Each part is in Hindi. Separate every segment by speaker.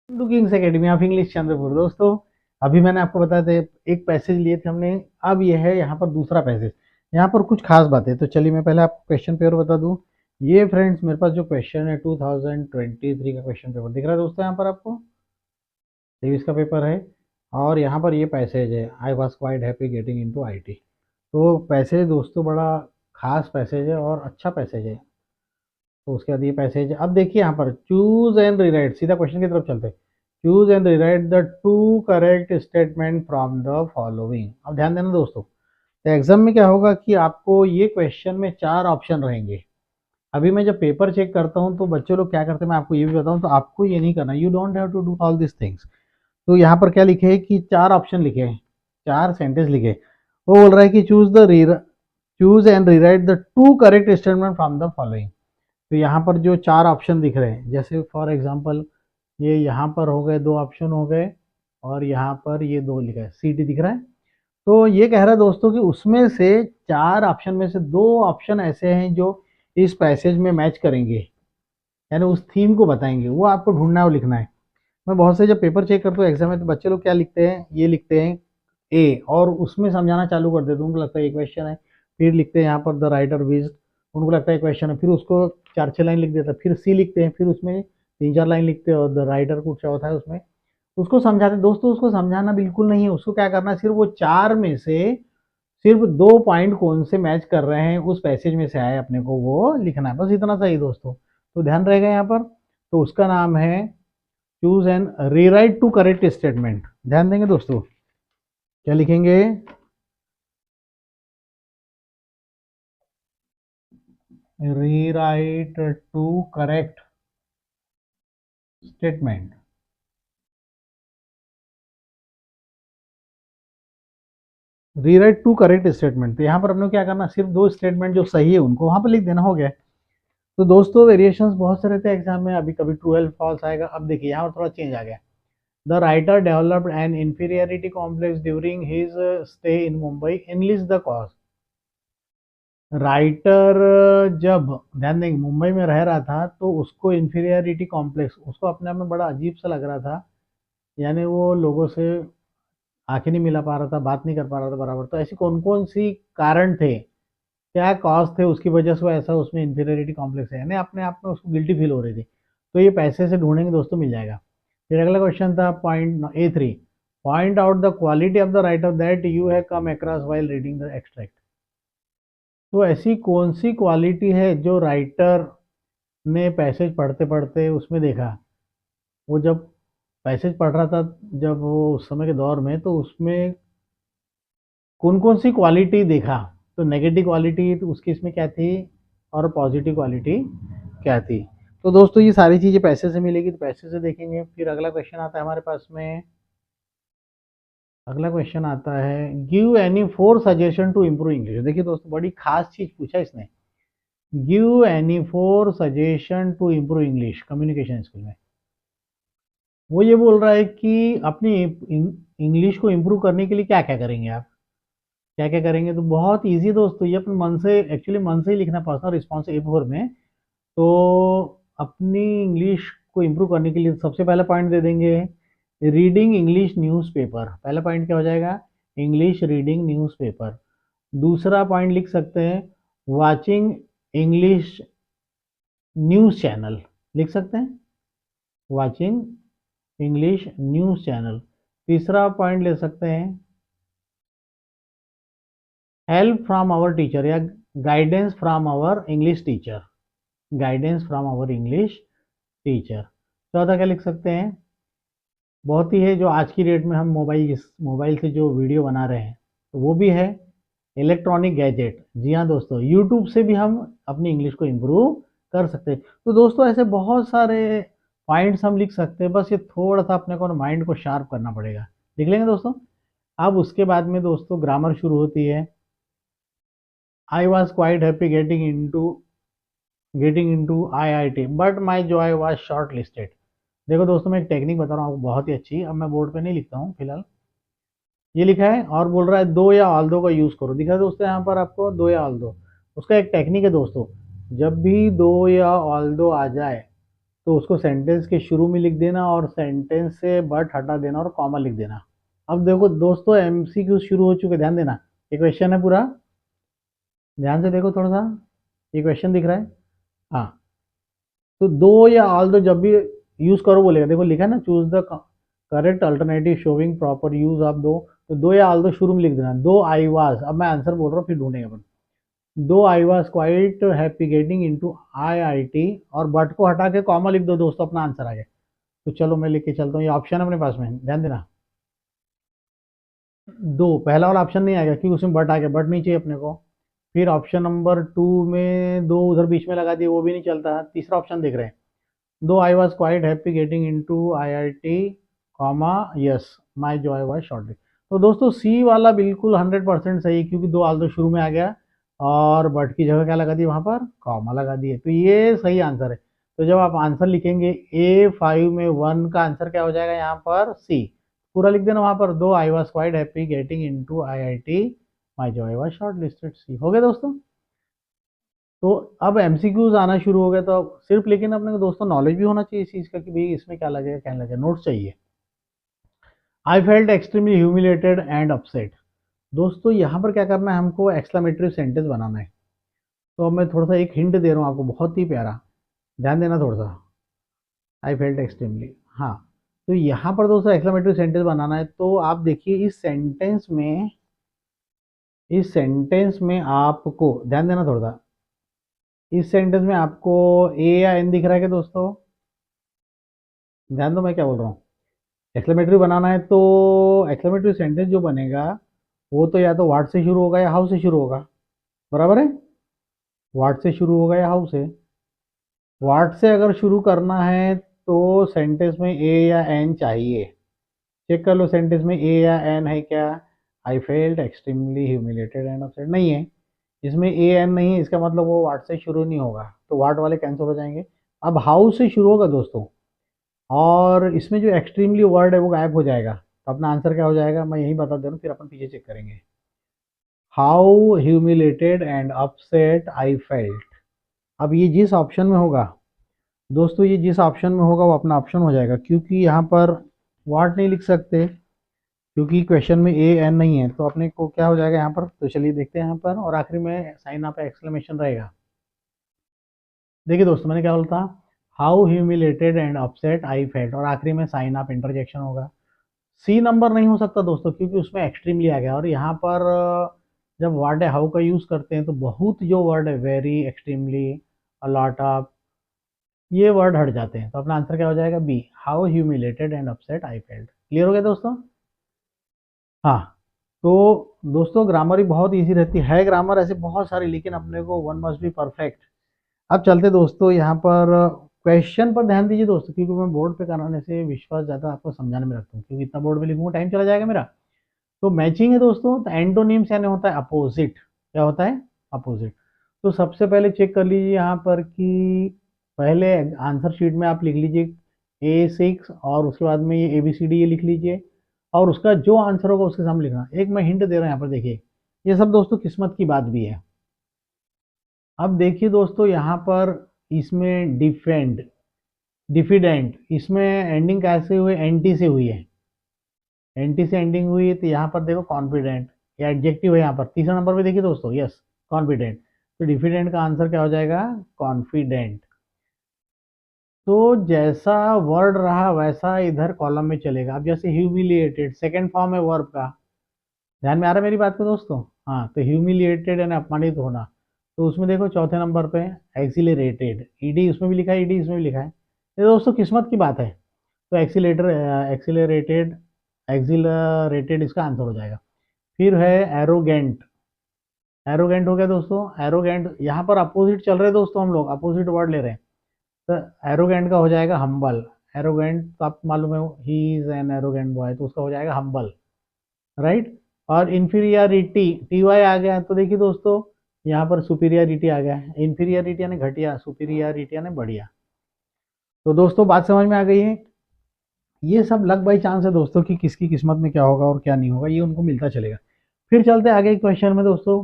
Speaker 1: Cookings academy of English Chandrapur. दोस्तों, अभी मैंने आपको बताया था एक पैसेज लिए थे हमने। अब ये है यहाँ पर दूसरा पैसेज। यहाँ पर कुछ खास बातें, तो चलिए मैं पहले आपको क्वेश्चन पेपर बता दूं। ये फ्रेंड्स मेरे पास जो क्वेश्चन है 2023 का क्वेश्चन पेपर दिख रहा है दोस्तों, यहाँ पर आपको 23 का पेपर है। और यहाँ पर ये पैसेज है, आई was quite happy getting into IT. तो पैसेज दोस्तों बड़ा खास पैसेज है और अच्छा पैसेज है। तो उसके बाद ये पैसेज, अब देखिए यहाँ पर चूज एंड रिराइट, सीधा क्वेश्चन की तरफ चलते हैं। Choose and rewrite the two correct statement from the following. अब ध्यान देना दोस्तों, तो एग्जाम में क्या होगा कि आपको ये क्वेश्चन में चार ऑप्शन रहेंगे। अभी मैं जब पेपर चेक करता हूँ तो बच्चे लोग क्या करते हैं, मैं आपको ये भी बताऊँ, तो आपको ये नहीं करना, you don't have to do all this things. तो यहाँ पर क्या लिखे है कि चार ऑप्शन लिखे हैं, चार सेंटेंस लिखे। वो बोल रहा है कि choose and rewrite the two correct statement from the following. तो यहाँ पर जो चार ऑप्शन दिख रहे हैं, जैसे फॉर एग्जांपल ये यहाँ पर हो गए, दो ऑप्शन हो गए, और यहाँ पर ये दो लिखा है, सी डी दिख रहा है। तो ये कह रहा है दोस्तों कि उसमें से चार ऑप्शन में से दो ऑप्शन ऐसे हैं जो इस पैसेज में मैच करेंगे, यानी उस थीम को बताएंगे, वो आपको ढूंढना है और लिखना है। मैं बहुत से जब पेपर चेक करता हूँ एग्जाम में, तो बच्चे लोग क्या लिखते हैं, ये लिखते हैं ए, और उसमें समझाना चालू कर देते हैं, उनको लगता है ये क्वेश्चन है। फिर लिखते हैं यहाँ पर द राइटर विज, उनको लगता है क्वेश्चन है, फिर उसको चार छह लाइन लिख देता है। फिर सी लिखते हैं, फिर उसमें तीन चार लाइन लिखते हैं, और द राइटर कुछ होता है उसमें, उसको समझाते हैं। दोस्तों उसको समझाना बिल्कुल नहीं है, उसको क्या करना है, सिर्फ वो चार में से सिर्फ दो पॉइंट कौन से मैच कर रहे हैं उस पैसेज में से आए अपने को, वो लिखना है, बस इतना सही दोस्तों। तो ध्यान रहेगा यहाँ पर। तो उसका नाम है choose and rewrite to correct statement. ध्यान देंगे दोस्तों, क्या लिखेंगे, rewrite to correct statement. Rewrite to correct statement, तो यहाँ पर अपने को क्या करना, सिर्फ दो स्टेटमेंट जो सही है उनको वहां पर लिख देना, हो गया। तो दोस्तों वेरिएशंस बहुत से रहते हैं एग्जाम में, अभी कभी ट्रू एंड फॉल्स आएगा। अब देखिए यहाँ पर थोड़ा चेंज आ गया। The writer developed N inferiority complex during his stay in Mumbai, analyst the cause. Writer जब, ध्यान देंगे, मुंबई में रह रहा था तो उसको इंफीरियरिटी कॉम्प्लेक्स, उसको अपने आप में बड़ा अजीब सा लग रहा था, यानी वो लोगों से आंखें नहीं मिला पा रहा था, बात नहीं कर पा रहा था बराबर। तो ऐसी कौन कौन सी कारण थे, क्या कॉज थे उसकी वजह से वो ऐसा उसमें इंफीरियरिटी कॉम्प्लेक्स है, यानी अपने आप में उसको गिल्टी फील हो रही थी। तो ये पैसे से ढूंढेंगे दोस्तों, मिल जाएगा। फिर अगला क्वेश्चन था point A3, point out the quality of the writer that you have come across while reading the extract. तो ऐसी कौन सी क्वालिटी है जो राइटर ने पैसेज पढ़ते पढ़ते उसमें देखा। वो जब पैसेज पढ़ रहा था, जब वो उस समय के दौर में, तो उसमें कौन कौन सी क्वालिटी देखा। तो नेगेटिव क्वालिटी तो उसकी इसमें क्या थी, और पॉजिटिव क्वालिटी क्या थी। तो दोस्तों ये सारी चीज़ें पैसे से मिलेगी, तो पैसे से देखेंगे। फिर अगला क्वेश्चन आता है हमारे पास में, अगला क्वेश्चन आता है give any four suggestion to improve English. देखिए दोस्तों बड़ी खास चीज पूछा इसने, give any four suggestion to improve English communication skill में। वो ये बोल रहा है कि अपनी इंग्लिश को इम्प्रूव करने के लिए क्या क्या करेंगे आप, क्या क्या करेंगे। तो बहुत इजी दोस्तों, ये अपने मन से, एक्चुअली मन से ही लिखना, पर्सनल रिस्पॉन्स A4 में। तो अपनी इंग्लिश को इम्प्रूव करने के लिए सबसे पहला पॉइंट दे देंगे, रीडिंग इंग्लिश न्यूज़पेपर। पहला पॉइंट क्या हो जाएगा, इंग्लिश रीडिंग न्यूज़पेपर। दूसरा पॉइंट लिख सकते हैं वाचिंग इंग्लिश न्यूज़ चैनल, लिख सकते हैं वाचिंग इंग्लिश न्यूज़ चैनल। तीसरा पॉइंट ले सकते हैं हेल्प फ्रॉम आवर टीचर, या guidance from our English teacher, guidance from our English teacher. चौथा क्या लिख सकते हैं, बहुत ही है जो आज की डेट में हम मोबाइल से जो वीडियो बना रहे हैं, तो वो भी है इलेक्ट्रॉनिक गैजेट। जी हाँ दोस्तों, यूट्यूब से भी हम अपनी इंग्लिश को इम्प्रूव कर सकते हैं। तो दोस्तों ऐसे बहुत सारे पॉइंट्स हम लिख सकते हैं, बस ये थोड़ा सा अपने को माइंड को शार्प करना पड़ेगा। लिख लेंगे दोस्तों। अब उसके बाद में दोस्तों ग्रामर शुरू होती है। आई was quite happy getting into IIT but my joy was short listed. देखो दोस्तों मैं एक टेक्निक बता रहा हूँ आपको, बहुत ही अच्छी। अब मैं बोर्ड पे नहीं लिखता हूँ फिलहाल, ये लिखा है और बोल रहा है दो या ऑल दो का यूज करो। दिखा है दोस्तों यहाँ पर आपको दो या ऑल दो, उसका एक टेक्निक है दोस्तों। जब भी दो या ऑल दो आ जाए तो उसको सेंटेंस के शुरू में लिख देना और सेंटेंस से बट हटा देना और कॉमा लिख देना। अब देखो दोस्तों एमसीक्यू शुरू हो चुके, ध्यान देना। ये क्वेश्चन है पूरा, ध्यान से देखो थोड़ा सा, ये क्वेश्चन दिख रहा है। हाँ, तो दो या ऑल दो जब भी यूज करो बोलेगा, देखो लिखा है ना, choose the correct alternative showing proper use of दो, तो दो या ऑल दो शुरू में लिख देना। दो आई वाज, अब मैं आंसर बोल रहा हूँ फिर ढूंढेंगे अपन। दो I was quite happy getting into IIT, और बट को हटा के कॉमा लिख दो दोस्तों, अपना आंसर आ गया। तो चलो मैं लिख के चलता हूँ, ये ऑप्शन है अपने पास में, ध्यान देना। दो, पहला वाला ऑप्शन नहीं आएगा क्योंकि उसमें बट आ गया, बट नहीं चाहिए अपने को। फिर ऑप्शन नंबर टू में दो उधर बीच में लगा दिए, वो भी नहीं चलता। तीसरा ऑप्शन देख रहे हैं, though I was quite happy getting into I I T comma yes my joy was shortly. तो दोस्तों सी वाला बिल्कुल 100% सही, क्योंकि दो आल दो शुरू में आ गया और बट की जगह क्या लगा दी वहां पर, कॉमा लगा दिए, तो ये सही आंसर है। तो जब आप आंसर लिखेंगे A5 में 1 का आंसर क्या हो जाएगा यहाँ पर, सी। पूरा लिख देना वहां पर, दो I was quite happy getting into I I T my joy was shortlisted, सी हो गया दोस्तों। तो अब एमसीक्यूज आना शुरू हो गया, तो अब सिर्फ लेकिन अपने को दोस्तों नॉलेज भी होना चाहिए इस चीज़ का कि भाई इसमें क्या लगेगा क्या नहीं लगेगा, नोट्स चाहिए। I felt extremely humiliated and upset. दोस्तों यहाँ पर क्या करना है, हमको एक्सक्लेमेटरी सेंटेंस बनाना है। तो अब मैं थोड़ा सा एक हिंट दे रहा हूँ आपको, बहुत ही प्यारा, ध्यान देना थोड़ा सा। आई फेल्ट एक्सट्रीमली, हाँ। तो यहाँ पर दोस्तों एक्सक्लेमेटरी सेंटेंस बनाना है, तो आप देखिए इस सेंटेंस में आपको ध्यान देना थोड़ा सा। इस सेंटेंस में आपको ए या एन दिख रहा है क्या दोस्तों, ध्यान दो मैं क्या बोल रहा हूँ। एक्सक्लेमेटरी बनाना है तो एक्सक्लेमेटरी सेंटेंस जो बनेगा वो तो या तो व्हाट से शुरू होगा या हाउ से शुरू होगा, बराबर है। व्हाट से शुरू होगा या हाउ से। व्हाट से अगर शुरू करना है तो सेंटेंस में ए या एन चाहिए। चेक कर लो सेंटेंस में ए या एन है क्या। I felt extremely humiliated and upset, नहीं है। इसमें ए एन नहीं है, इसका मतलब वो व्हाट से शुरू नहीं होगा, तो व्हाट वाले कैंसिल हो जाएंगे। अब हाउ से शुरू होगा दोस्तों, और इसमें जो एक्सट्रीमली वर्ड है वो गायब हो जाएगा, तो अपना आंसर क्या हो जाएगा मैं यही बता दे रहा हूँ, फिर अपन पीछे चेक करेंगे। How humiliated and upset I felt. अब ये जिस ऑप्शन में होगा दोस्तों, ये जिस ऑप्शन में होगा वो अपना ऑप्शन हो जाएगा, क्योंकि यहाँ पर वाट नहीं लिख सकते क्योंकि क्वेश्चन में ए एन नहीं है, तो अपने को क्या हो जाएगा यहाँ पर। तो चलिए देखते हैं यहाँ पर, और आखिरी में साइन आप एक्सक्लेमेशन रहेगा। देखिए दोस्तों मैंने क्या बोला था, how humiliated and upset I felt, और आखिरी में साइन आप इंटरजेक्शन होगा। सी नंबर नहीं हो सकता दोस्तों, क्योंकि उसमें एक्सट्रीमली आ गया, और यहाँ पर जब वर्ड है हाउ का यूज करते हैं तो बहुत जो वर्ड है वेरी, एक्सट्रीमली, अलॉट ऑफ, ये वर्ड हट जाते हैं, तो अपना आंसर क्या हो जाएगा, B, how humiliated and upset I felt. Clear हो गया दोस्तों। हाँ, तो दोस्तों ग्रामर ही बहुत इजी रहती है, ग्रामर ऐसे बहुत सारी, लेकिन अपने को वन मस्ट बी परफेक्ट। अब चलते दोस्तों यहाँ पर क्वेश्चन पर ध्यान दीजिए दोस्तों, क्योंकि मैं बोर्ड पे कराने से विश्वास ज़्यादा आपको समझाने में रखता हूँ, क्योंकि इतना बोर्ड में लिखूंगा टाइम चला जाएगा मेरा। तो मैचिंग है दोस्तों, तो एंटोनिम्स यानी होता है अपोजिट, क्या होता है, अपोजिट। तो सबसे पहले चेक कर लीजिए यहाँ पर कि पहले आंसर शीट में आप लिख लीजिए A6, और उसके बाद में ये ABCD ये लिख लीजिए, और उसका जो आंसर होगा उसके सामने लिखना। एक मैं हिंट दे रहा हूँ यहाँ पर, देखिए ये सब दोस्तों किस्मत की बात भी है। अब देखिए दोस्तों यहाँ पर इसमें डिफिडेंट, इसमें एंडिंग कैसे हुई, एनटी से हुई है, एनटी से एंडिंग हुई है, तो यहाँ पर देखो कॉन्फिडेंट, ये एडजेक्टिव है यहाँ पर। तीसरा नंबर पे देखिए दोस्तों, यस कॉन्फिडेंट, तो डिफिडेंट का आंसर क्या हो जाएगा, कॉन्फिडेंट। तो जैसा वर्ड रहा वैसा इधर कॉलम में चलेगा। अब जैसे ह्यूमिलिएटेड सेकंड फॉर्म है वर्ब का, ध्यान में आ रहा है मेरी बात को दोस्तों। हाँ, तो ह्यूमिलिएटेड यानी अपमानित होना, तो उसमें देखो चौथे नंबर पे एक्सिलरेटेड, ईडी उसमें भी लिखा है, ईडी इसमें भी लिखा है, ये दोस्तों किस्मत की बात है। तो एक्सिलरेटेड, एक्सिलरेटेड इसका आंसर हो जाएगा। फिर है एरोगेंट, एरोगेंट हो गया दोस्तों, एरोगेंट यहाँ पर अपोजिट चल रहे हैं दोस्तों, हम लोग अपोजिट वर्ड ले रहे हैं, तो एरोगेंट का हो जाएगा हम्बल। एरोगेंट तो आपको मालूम है he is an arrogant boy, तो उसका हो जाएगा हम्बल, राइट। और इन्फीरियरिटी, टी वाई आ गया, तो देखिए दोस्तों यहाँ पर सुपीरियरिटी आ गया है, इन्फीरियरिटी यानी घटिया, सुपीरियरिटी यानी बढ़िया। तो दोस्तों बात समझ में आ गई है। ये सब लक बाई चांस है दोस्तों कि किसकी किस्मत में क्या होगा और क्या नहीं होगा, ये उनको मिलता चलेगा। फिर चलते आगे क्वेश्चन में दोस्तों,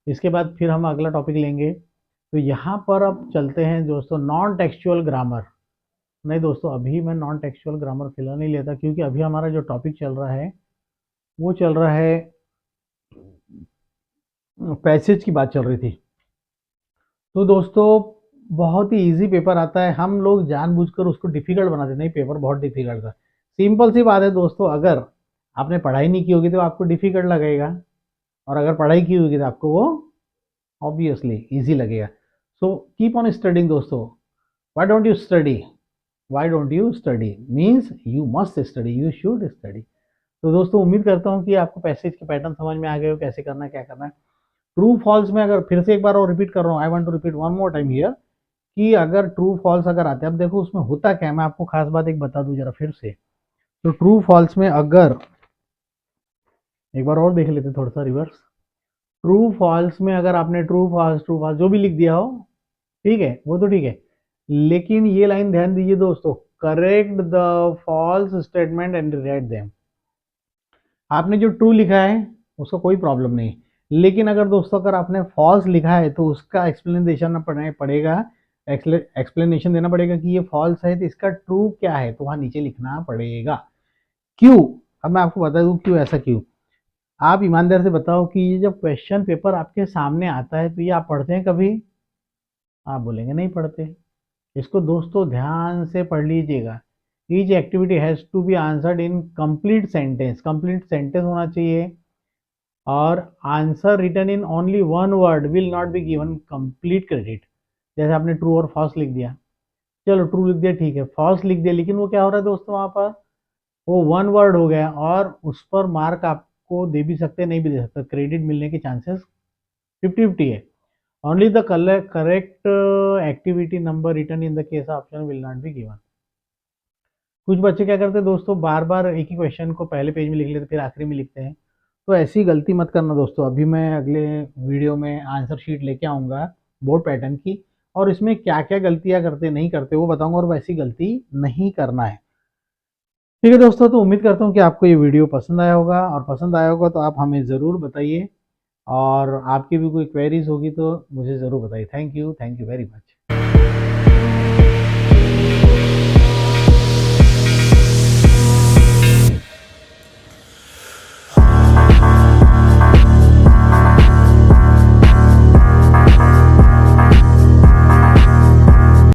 Speaker 1: इसके बाद फिर हम अगला टॉपिक लेंगे। तो यहाँ पर अब चलते हैं दोस्तों नॉन टेक्सचुअल ग्रामर। नहीं दोस्तों, अभी मैं नॉन टेक्सचुअल ग्रामर फिलहाल नहीं लेता, क्योंकि अभी हमारा जो टॉपिक चल रहा है वो चल रहा है, पैसेज की बात चल रही थी। तो दोस्तों बहुत ही इजी पेपर आता है, हम लोग जानबूझकर उसको डिफिकल्ट बनाते नहीं, पेपर बहुत डिफिकल्ट था। सिंपल सी बात है दोस्तों, अगर आपने पढ़ाई नहीं की होगी तो आपको डिफिकल्ट लगेगा, और अगर पढ़ाई की होगी तो आपको वो ऑब्वियसली इजी लगेगा। सो कीप ऑन स्टडिंग दोस्तों। Why don't you study? Why don't you study means you must study, you should study. तो दोस्तों उम्मीद करता हूँ कि आपको पैसेज के पैटर्न समझ में आ गए हो, कैसे करना है क्या करना है। ट्रू फॉल्स में अगर फिर से एक बार और रिपीट कर रहा हूँ, I want to repeat one more time here, कि अगर ट्रू फॉल्स अगर आते हैं, अब देखो उसमें होता क्या है, मैं आपको खास बात एक बता दूं जरा फिर से। तो ट्रू फॉल्स में अगर एक बार और देख लेते थोड़ा सा रिवर्स। ट्रू फॉल्स में अगर आपने ट्रू फॉल्स जो भी लिख दिया हो, ठीक है, वो तो ठीक है, लेकिन ये लाइन ध्यान दीजिए दोस्तों, correct the false statement and write them. आपने जो ट्रू लिखा है उसका कोई प्रॉब्लम नहीं, लेकिन अगर दोस्तों अगर आपने फॉल्स लिखा है तो उसका एक्सप्लेनेशन पड़ेगा, एक्सप्लेनेशन देना पड़ेगा कि ये फॉल्स है तो इसका ट्रू क्या है, तो वहां नीचे लिखना पड़ेगा। क्यों? अब मैं आपको बता दूं क्यों, ऐसा क्यों। आप ईमानदार से बताओ कि ये जब क्वेश्चन पेपर आपके सामने आता है तो ये आप पढ़ते हैं कभी? आप बोलेंगे नहीं पढ़ते। इसको दोस्तों ध्यान से पढ़ लीजिएगा। Each activity has to be answered in complete sentence, complete sentence होना चाहिए, और answer written in only one word will not be given complete credit. जैसे आपने ट्रू और फॉल्स लिख दिया, चलो ट्रू लिख दिया ठीक है, फॉल्स लिख दिया, लेकिन वो क्या हो रहा है दोस्तों, वहां पर वो वन वर्ड हो गया, और उस पर मार्क आपको दे भी सकते नहीं भी दे सकते, क्रेडिट मिलने के चांसेस 50-50 है। Only the correct activity number return in the case option will not be given. कुछ बच्चे क्या करते हैं दोस्तों, बार बार एक ही क्वेश्चन को पहले पेज में लिख लेते फिर आखिरी में लिखते हैं, तो ऐसी गलती मत करना दोस्तों। अभी मैं अगले वीडियो में आंसर शीट लेके आऊँगा बोर्ड पैटर्न की, और इसमें क्या क्या गलतियाँ करते नहीं करते वो बताऊंगा, और वैसी गलती नहीं करना है। ठीक है दोस्तों, तो उम्मीद करता हूँ कि आपको ये वीडियो पसंद आया होगा, और पसंद आया होगा तो आप हमें ज़रूर बताइए, और आपकी भी कोई क्वेरीज होगी तो मुझे ज़रूर बताइए। Thank you very much.